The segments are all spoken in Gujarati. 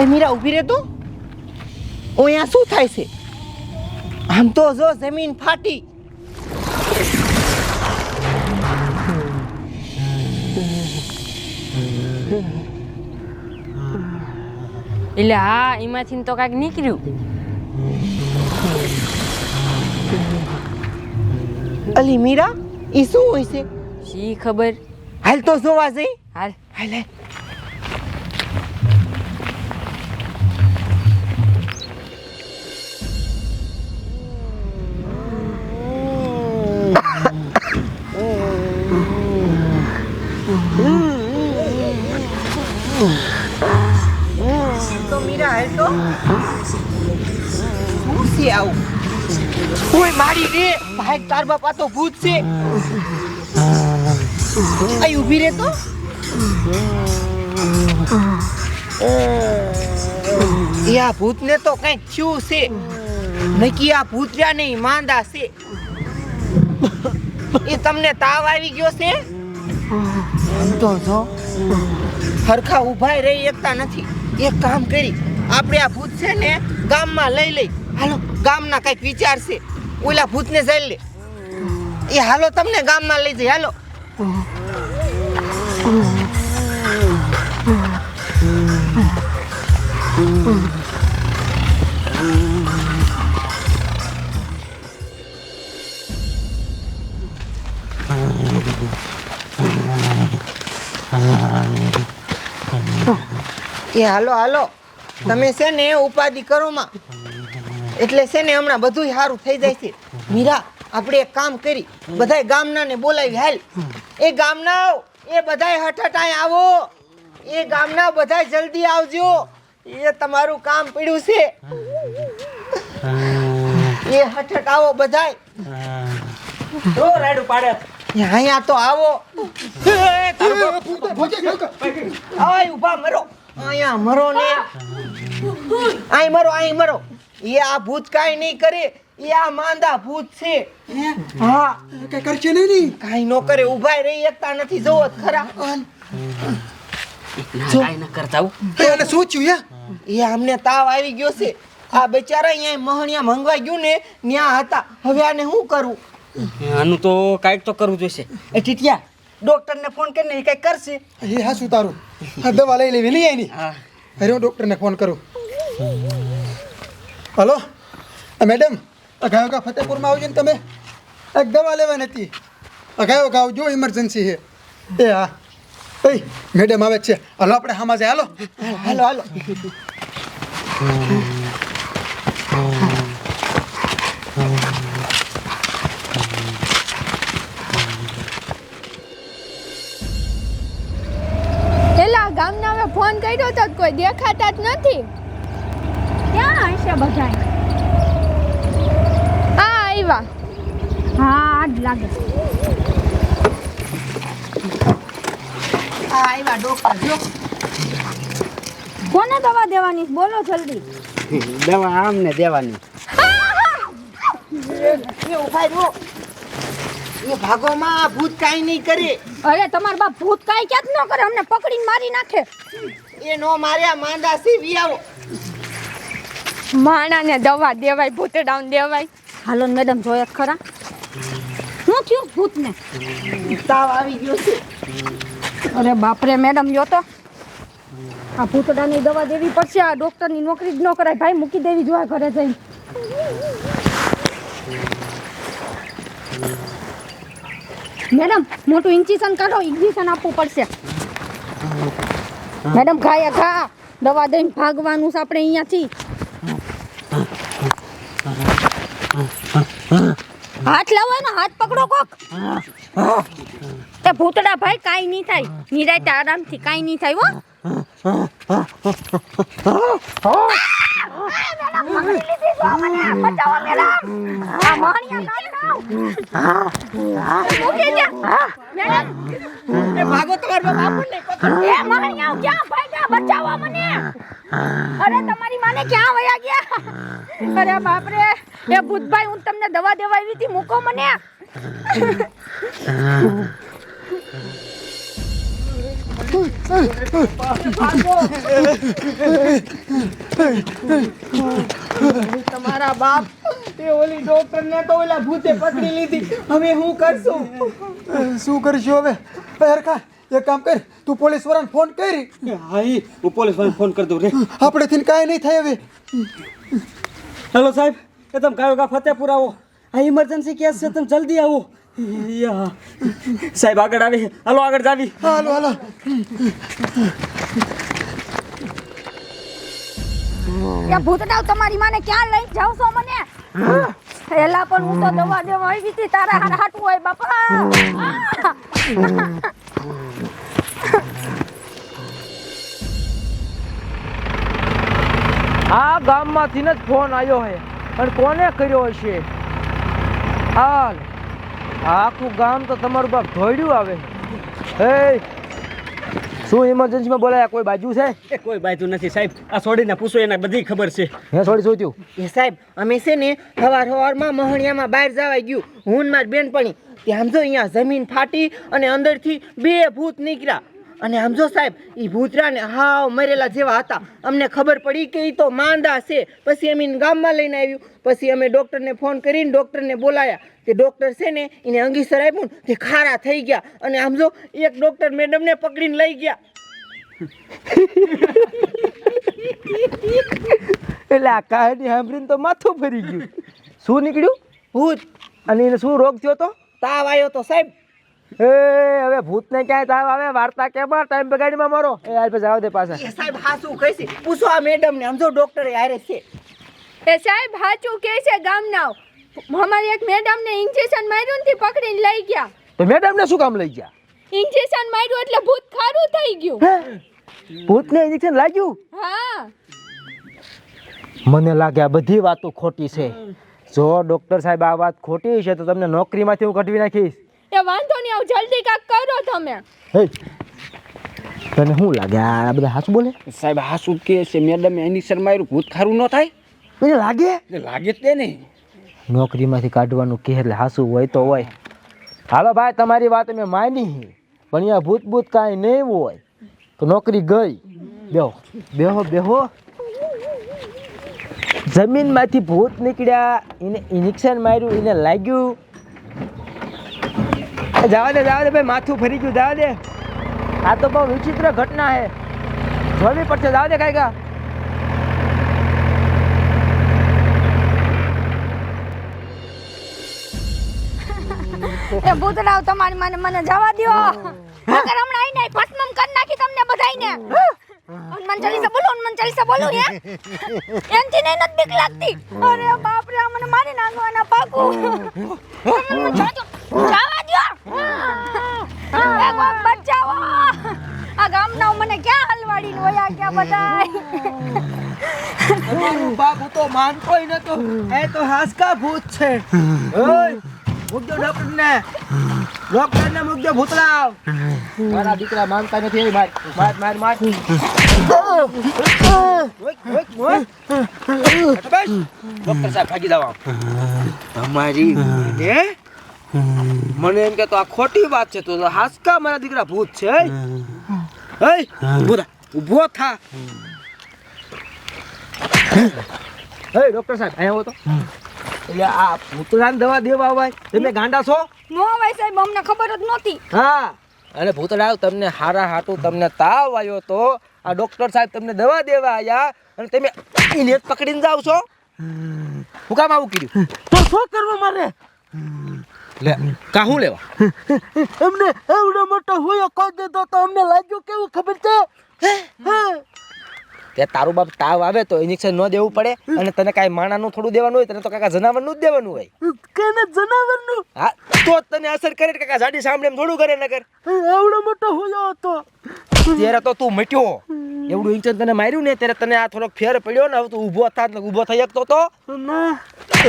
એ મીરા ઊભી રહે તો અહીંયા શું થાય છે? આમ તો જો જમીન ફાટી. એટલે હા એમાંથી તો કાંઈક નીકળ્યું. અલી મીરા ઈ શું હોય છે? શી ખબર. હાલ તો જોવા જઈ. હાલ હાલ હાલ. તો મીરા હાલ તો શું છે આવું? ઓય મારી રે ભાઈ તાર બાપા તો ભૂત છે. આઈ ઊભી રે તો. યા ભૂતને તો કઈ થયું છે. નકી આ ભૂતર્યા નહીં માંદા છે. એ તમને તાવ આવી ગયો છે? તો જો હરખા ઊભા રહી એકતા નથી. એક કામ કરી આપણે આ ભૂત છે ને ગામમાં લઈ હાલો. ગામના કઈક વિચાર છે. ઓલા ભૂતને જઈ લે. એ હાલો તમને ગામમાં લઈ જઈ હાલો. એ હાલો તમે છે ને ઉપાધિ કરો માં. એટલે છે ને હમણાં બધું સારું થઈ જાય છે. મીરા આપણે એક કામ કરી બધાય ગામના ને બોલાવી હાલ. એ ગામના એ બધાય હઠ અહીં આવો. એ ગામના બધાય જલ્દી આવજો. એ તમારું કામ પડ્યું છે. એ હઠ આવો બધાય. ઓ રાડું પાડે અહીંયા તો આવો. આય ઊભા મરો. અહીંયા મરો ને. અહીં મરો. એ આ ભૂત કાઈ નહીં કરે. એ આ માંદા ભૂત છે. હા કઈ કરશે નહીં. કાઈ નો કરે. ઊભા રહી એકતા નથી જોવો ખરા. કાંઈ ન કરતા. એને શું થયું? એ અમને તાવ આવી ગયો છે. આ બચારા અહીંયા મહણિયા મંગવાઈ ગયું ને ન્યા હતા. હવે આને શું કરવું? આનું તો કાંઈક તો કરવું જોઈશે. એ ટીટિયા ડોક્ટરને ફોન કરીને એ કઈ કરશે. એ હા શું તારું દવા લઈ લેવી લઈ આવી. અરે હું ડોક્ટરને ફોન કરું. હલો મેડમ અગાઉ ફતેપુરમાં આવજો ને તમે. એક દવા લેવાની હતી. અગાઉ આવજો ઇમરજન્સી છે. એ હા એ મેડમ આવે છે. હાલો આપણે હામાં જાય. હાલો. ગામના હવે ફોન કર્યો તો કોઈ દેખાતા જ નથી. ક્યાં હશે બધા? આવ્યા. હા આજ લાગે. આવ્યા ડોક્ટર જો. કોને દવા દેવાની બોલો જલ્દી. દવા આમને દેવાની. એ ઉભા રહ્યો. એ ભાગોમાં આ ભૂત કાઈ નહીં કરે. અરે તમાર બાપ ભૂત કાઈ ક્યાંક ન કરે. અમને પકડીને મારી નાખે. એ નો માર્યા માંદા સીવી આવો. માણાને દવા દેવાય ભૂતડાઉન દેવાય. હાલો મેડમ જોયા ખરા શું થયું ભૂતને? તાવ આવી ગયો છે. અરે બાપરે મેડમ જો તો આ ભૂતડાની દવા દેવી પડશે. આ ડોક્ટરની નોકરી જ ન કરાય ભાઈ. મૂકી દેવી જોઈએ ઘરે જઈને. મેડમ મોટું ઇન્જેક્શન કાઢો. ઇન્જેક્શન આપવું પડશે. મેડમ ખા દવા દઈને ભાગવાનું છે આપણે અહીંયાથી. હાથ લાવો ને. હાથ પકડો કોક. એ ભૂતડા ભાઈ કાઈ નહીં થાય. નિરાતે આરામથી કાઈ નહીં થાય હો. ભાગો તમારા બાપુને પકડો. એ માણિયા ક્યાં ભાગ્યા? બચાવો મને. અરે તમારી માને ક્યાં વયા ગયા? અરે બાપ રે. એ ભૂતભાઈ હું તમને દવા દેવા આવી હતી. મૂકો મને. તમારા બાપ તે ઓલી ડોક્ટરને તો ઓલા ભૂતે પકડી લીધી. હવે હું કરશું? શું કરશું હવે? હરખા એક કામ કર, તું પોલીસ વાળાને ફોન કરી. હા હું પોલીસ વાળાને ફોન કરી દઉં રે. આપણેથી કાંઈ નહીં થાય હવે. હેલો સાહેબ, એ તમે કાયો ફતેપુર આવો. આ ઇમરજન્સી કેસ છે, તમે જલ્દી આવો. યા સાહેબ આગળ આવી, હાલો આગળ જાવી. હાલો હાલો. એ ભૂતડાવ તમારી માને ક્યાં લઈ જાવ છો મને? એલા પણ હું તો દવા દેવા આવી હતી, તારા હાર હાટવું હોય બાપા. આ ગામમાંથી જ ફોન આવ્યો છે, પણ કોને કર્યો હશે? હાલ આખું ગામ તો તમારું બાપ ધોડ્યું આવે. હે શું ઇમરજન્સીમાં બોલાયા? કોઈ બાજુ છે? એ કોઈ બાજુ નથી સાહેબ, આ છોડીને પૂછો, એને બધી ખબર છે. હે છોડી શું થયું? એ સાહેબ અમે છે ને સવારમાં મહણિયામાં બહાર જવા ગયું, હું ને મારી બેનપણી. ત્યાં સમજો અહીંયા જમીન ફાટી અને અંદરથી 2 ભૂત નીકળ્યા. અને સમજો સાહેબ એ ભૂતરાને હાવ મરેલા જેવા હતા. અમને ખબર પડી કે એ તો માંદા છે. પછી અમે એને ગામમાં લઈને આવ્યું. પછી અમે ડૉક્ટરને ફોન કરીને ડૉક્ટરને બોલાયા. તે ડૉક્ટર છે ને એને અંગીસર આપ્યું ને તે ખારા થઈ ગયા. અને સમજો એક ડૉક્ટર મેડમને પકડીને લઈ ગયા. એટલે આ કહાની સાંભળીને તો માથું ફરી ગયું. શું નીકળ્યું? ભૂત. અને એને શું રોગ થયો તો? તાવ આવ્યો તો સાહેબ. એ હવે ભૂતને ક્યાંય તાવ આવે? વાર્તા કેમાં ટાઈમ બગાડીમાં મારો. એ યાર પછી આવ દે પાછા. એ સાહેબ હા શું કહેશે? પૂછો આ મેડમને. સમજો ડૉક્ટર હારે છે. એ સાહેબ હાચું કે છે ગામના. અમારી એક મેડમને ઇન્જેક્શન માર્યું ને તે પકડીને લઈ ગયા. તો મેડમને શું કામ લઈ ગયા? ઇન્જેક્શન માર્યું એટલે ભૂત ખારું થઈ ગયું. ભૂતને ઇન્જેક્શન લાગ્યું? હા. મને લાગે આ બધી વાતો ખોટી છે. જો ડોક્ટર સાહેબ આ વાત ખોટી છે તો તમને નોકરીમાંથી હું કઢવી નાખીશ. એ વાંધો નહીં, આવ જલ્દી કાક કરો તમે. હે તને શું લાગે આ બધા હાચું બોલે? સાહેબ હા શું કે છે, મેડમ એની શરમાયું ભૂત ખારું ન થાય. મને લાગે લાગે જ તે નહીં. નોકરીમાંથી કાઢવાનું કહે એટલે હાસું હોય તો હોય. હાલો ભાઈ તમારી વાત મેં માની, પણ અહીંયા ભૂત ભૂત કાંઈ નહીં હોય તો નોકરી ગઈ. બેહો બેહો બેહો. જમીનમાંથી ભૂત નીકળ્યા, એને ઇન્જેક્શન માર્યું, એને લાગ્યું. જવા દે ભાઈ, માથું ફરી ગયું. જવા દે, આ તો બહુ વિચિત્ર ઘટના છે, જોવી પડશે. જવા દે કાંઈ. એ ભૂતડાવ તમારી માને મને જવા દ્યો. અગર હમણાં આઈને ભસ્મમ કરી નાખી તમને બધાયને. હનુમાન ચાલીસા બોલો, હનુમાન ચાલીસા બોલો. હે એનથી નહીં નથી બીક લાગતી. અરે બાપ રે, મને મારી નાખવાના પાકુ. જવા દ્યો. એ કોક બચાવો. આ ગામના મને ક્યાં હલવાડીને વયા ગયા બધાય. તમારું બાપુ તો માનતોય નતો. એ તો હાસકા ભૂત છે. ઓય મૂકજો ડોક્ટરને. ડોક્ટરને મૂકજો ભૂતલાવ. મારા દીકરા માનતા નથી. માર માર માર માર. ડોક્ટર સાહેબ ભાગી જાવ. તમારી મને એમ કે તો આ ખોટી વાત છે, તો હાસકા મારા દીકરા ભૂત છે. ઊભો થા. ડોક્ટર સાહેબ અહીંયા આવો તો. એટલે આ ભૂતળાને દવા દેવા હોય તમે ગાંડા છો? નો ભાઈ સાહેબ, અમને ખબર જ નહોતી. હા, અને ભૂતળા તમને હારા હાટું તમને તાવ આવ્યો તો આ ડોક્ટર સાહેબ તમને દવા દેવા આવ્યા અને તમે એને જ પકડીને જાવ છો. હું કામ આવું કર્યું? તો શું કરવું મારે? લે કા હું લેવા? અમને એવડો મોટો હોયો કહી દીધો તો અમને લાગ્યું કેવું ખબર છે? તે તારું બાપ તાવ આવે તો ઇન્જેક્શન ન દેવું પડે, અને તને કાંઈ માણાનું થોડું દેવાનું હોય, તને તો કાકા જનાવરનું જ દેવાનું હોય. કેને જનાવરનું? હા તો જ તને અસર કરે. કાકા જાડી સાંભળે એમ થોડું કરે. નગર એવડો મોટો હોયો હતો ત્યારે તો તું મટ્યો. એવડું ઇન્જેક્શન તને માર્યું ને ત્યારે તને આ થોડોક ફેર પડ્યો ને. હવે તું ઊભો થાત ને ઊભો થઈ શકતો તો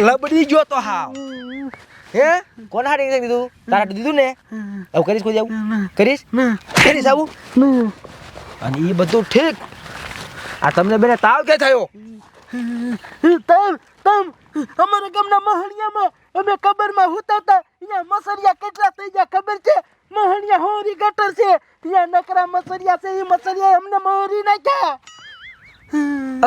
લબડી ગયો તો. હા હે કોણ હારી ઇન્જેક્શન દીધું? તારા દીધું ને? આવું કરીશ કોઈ? આવું કરીશ? કરીશ આવું? અને એ બધું ઠીક. આ તમને બેને તાવ કે થયો? તાવ અમારા ગામના મહણિયામાં અમે કબરમાં હુતા હતા. અહીંયા મસરિયા કેટલા થઈ ગયા ખબર છે? મહણિયા હોરી ગટર છે ત્યાં નકરા મસરિયા છે એ મસરિયા અમને મોરી નાખ્યા.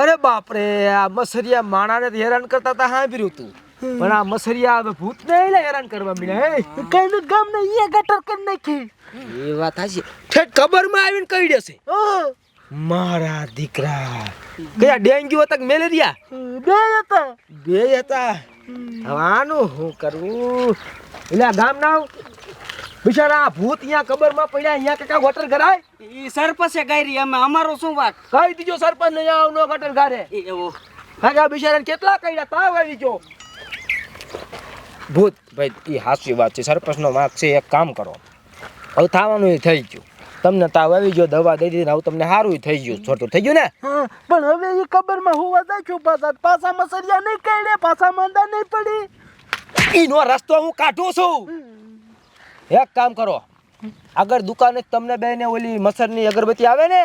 અરે બાપ રે, આ મસરિયા માણાને તો હેરાન કરતા હતા સાંભળ્યું તું, પણ આ મસરિયા હવે ભૂતને હેરાન કરવા મળ્યા. હે કઈ ગામને એ ગટર કરી નાખી. એ વાત હાચી, ઠેઠ કબરમાં આવીને કહી દેશે. મારા દીકરા કયા ડેન્ગ્યુ હતા કે મેલેરિયા? બે હતા. હવે આનું શું કરવું? એટલે આ ગામના બિચારા ભૂત અહીંયા કબરમાં પડ્યા, અહીંયા કાકા ગટર કરાય? ઈ સરપંચે ગાયરી, અમે અમારો શું વાક? કઈ દીજો સરપંચ નહીં આવનો ગટર ગારે. એવો કાકા બિચારાને કેટલા કઈડા તાવ આવી ગયો. ભૂત ભાઈ એ હાચી વાત છે, સરપંચનો વાંક છે. એક કામ કરો, હવે થવાનું એ થઈ ગયું. તમને તાવ આવી ગયો, દવા દઈ દીધી, હવે તમને સારું થઈ ગયું, છોટું થઈ ગયું ને. પણ હવે એ ખબરમાં હોવા જાય પાછા મસરિયા નહીં કઈડે, પાછા માંદા નહીં પડી. ઈનો રસ્તો હું કાઢું છું. એક કામ કરો, આગળ દુકાને તમને બેને ઓલી મસરની અગરબત્તી આવે ને,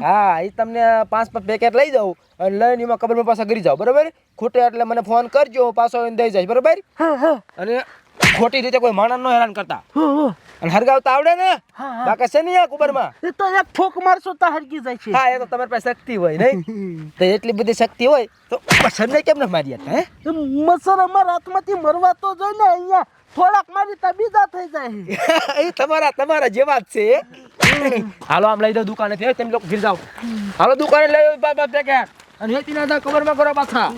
હા એ તમને 5 પેકેટ લઈ જાઉં અને લઈને એમાં કબરમાં પાછા ગરી જાઓ, બરાબર? ખૂટે એટલે મને ફોન કરજો, પાછો આવીને દઈ જાય, બરાબર? અને ખોટી રીતે કોઈ માણસ નો હેરાન કરતા. અને હરગાવતા આવડે ને? બાકી છે નહીં આ કુબરમાં. એ તો એક ફોક મારશો તો હરગી જાય છે. હા, એ તો તમારી પાસે શક્તિ હોય નહીં. તો એટલી બધી શક્તિ હોય તો મસરને કેમ ન મારી હતા? હે મસર અમારા હાથમાંથી મરવા તો જોઈ ને, અહીંયા થોડાક મારી તા બીજા થઈ જાય. એ તમારા જેવા જ છે. હાલો આમ લઈ દો દુકાને થી, તમે લોકો ઘીર જાઓ. હાલો દુકાને લઈ બાબા પેકેટ અને હેતી ના કબરમાં કરો પાછા.